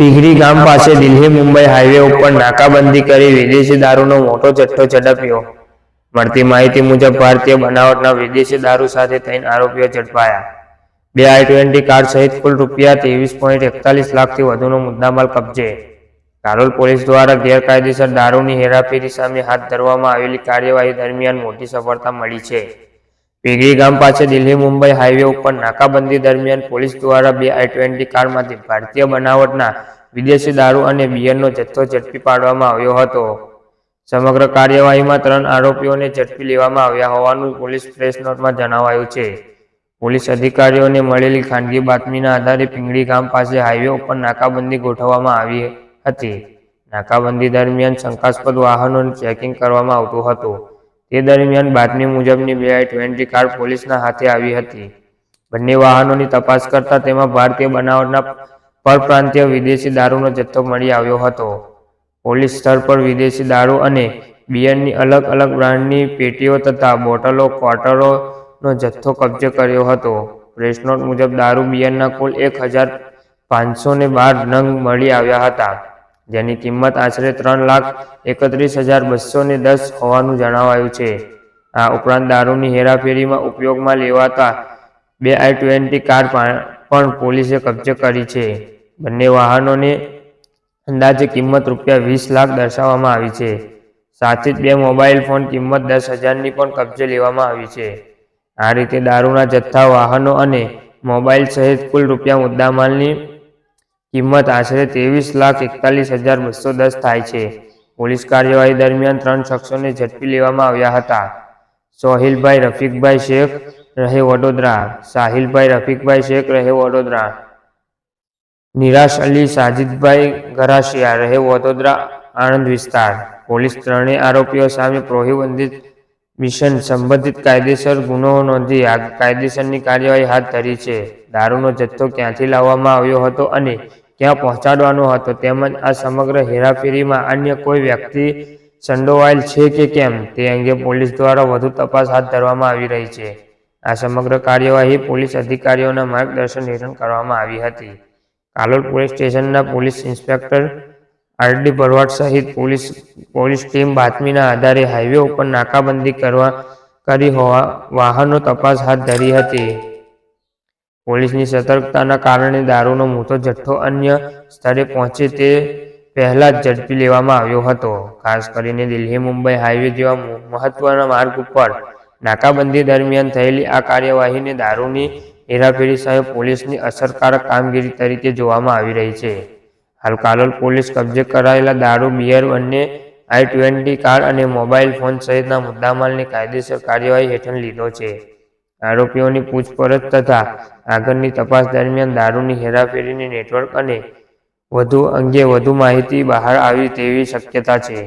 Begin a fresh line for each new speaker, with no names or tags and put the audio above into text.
ટીહરી ગામ પાસે દિલ્હી મુંબઈ હાઈવે ઉપર નાકાબંધી કરી વિદેશી દારૂનો મોટો જથ્થો ઝડપ્યો. મળતી માહિતી મુજબ ભારતીય બનાવટના વિદેશી દારૂ સાથે 3 આરોપીઓ ઝડપાયા. 2 I-20 કાર સહિત કુલ ₹23.41 લાખથી વધુનો મુદ્દામાલ કબજે. કાલોલ પોલીસ દ્વારા ગેરકાયદેસર દારૂની હેરાફેરી સામે હાથ ધરવામાં આવેલી કાર્યવાહી દરમિયાન મોટી સફળતા મળી છે. ટીહરી ગામ પાસે દિલ્હી મુંબઈ હાઈવે ઉપર નાકાબંધી દરમિયાન પોલીસ દ્વારા 2 I-20 કારમાંથી ભારતીય બનાવટના વિદેશી દારૂ અને બિયરનો જથ્થો ઝડપી પાડવામાં આવ્યો હતો. સમગ્ર કાર્યવાહીમાં 3 આરોપીઓને ઝડપી લેવામાં આવ્યા હોવાનું પોલીસ પ્રેસ નોટમાં જણાવાયું છે. પોલીસ અધિકારીઓને મળેલી ખાનગી બાતમીના આધારે ટીહરી ગામ પાસે હાઈવે ઉપર નાકાબંધી ગોઠવવામાં આવી હતી. નાકાબંધી દરમિયાન શંકાસ્પદ વાહનોનું ચેકિંગ કરવામાં આવતું હતું. તે દરમિયાન બાતમી મુજબની 2 I-20 કાર પોલીસના હાથે આવી હતી. બંને વાહનોની તપાસ કરતા તેમાં ભારતીય બનાવટના પરપ્રાંતીય વિદેશી દારૂનો જથ્થો મળી આવ્યો હતો. પોલીસ સ્થળ પર વિદેશી દારૂ અને બિયરની અલગ અલગ બ્રાન્ડની પેટીઓ તથા બોટલો ક્વાર્ટરોનો જથ્થો કબજે કર્યો હતો. પ્રેસ નોટ મુજબ દારૂ બિયરના કુલ 1512 નંગ મળી આવ્યા હતા, જેની કિંમત આશરે ₹3,31,210 હોવાનું જણાવાયું છે. આ ઉપરાંત દારૂની હેરાફેરીમાં ઉપયોગમાં લેવાતા 2 I-20 કાર પણ પોલીસે કબજે કરી છે. બંને વાહનોની અંદાજે કિંમત ₹20 લાખ દર્શાવવામાં આવી છે. સાથે જ 2 મોબાઈલ ફોન કિંમત 10,000ની પણ કબજે લેવામાં આવી છે. આ રીતે દારૂના જથ્થા, વાહનો અને મોબાઈલ સહિત કુલ મુદ્દામાલની કિંમત આશરે ₹23,41,210 થાય છે. પોલીસ કાર્યવાહી દરમિયાન 3 શખ્સોને ઝડપી લેવામાં આવ્યા હતા. સોહિલભાઈ રફીકભાઈ શેખ રહે વડોદરા, સાહિલભાઈ રફીકભાઈ શેખ રહે વડોદરા, નિરાશ અલી સાજિદભાઈ ગરાસિયા રહે વડોદરા આણંદ વિસ્તાર. પોલીસ ત્રણેય આરોપીઓ સામે પ્રોહિબિશન સંબંધિત કાયદેસર ગુનો નોંધી કાયદેસરની કાર્યવાહી હાથ ધરી છે. દારૂનો જથ્થો ક્યાંથી લાવવામાં આવ્યો હતો અને ક્યાં પહોંચાડવાનો હતો તેમજ આ સમગ્ર હેરાફેરીમાં અન્ય કોઈ વ્યક્તિ સંડોવાયેલ છે કે કેમ તે અંગે પોલીસ દ્વારા વધુ તપાસ હાથ ધરવામાં આવી રહી છે. આ સમગ્ર કાર્યવાહી પોલીસ અધિકારીઓના માર્ગદર્શન હેઠળ કરવામાં આવી હતી. કાલોલ પોલીસ સ્ટેશનના પોલીસ ઇન્સ્પેક્ટર RD ભરવાડ સહિત પોલીસ ટીમ બાતમીના આધારે હાઈવે ઉપર નાકાબંધી કરી વાહનો તપાસ હાથ ધરી હતી. પોલીસની સતર્કતાના કારણે દારૂનો મોટો જથ્થો અન્ય સ્થળે પહોંચે તે પહેલા જ ઝડપી લેવામાં આવ્યો હતો. ખાસ કરીને દિલ્હી મુંબઈ હાઈવે જેવા મહત્વના માર્ગ ઉપર નાકાબંધી દરમિયાન થયેલી આ કાર્યવાહીને દારૂની હેરાફેરી સામે પોલીસની અસરકારક કામગીરી તરીકે જોવામાં આવી રહી છે. હાલ કાલોલ પોલીસ કબજે કરાયેલા દારૂ, બિયર, બંને I-20 કાર અને મોબાઈલ ફોન સહિતના મુદ્દામાલની કાયદેસર કાર્યવાહી હેઠળ લીધો છે. આરોપીઓની પૂછપરછ તથા આગળની તપાસ દરમિયાન દારૂની હેરાફેરીની નેટવર્ક અને અંગે વધુ માહિતી બહાર આવે તેવી શક્યતા છે.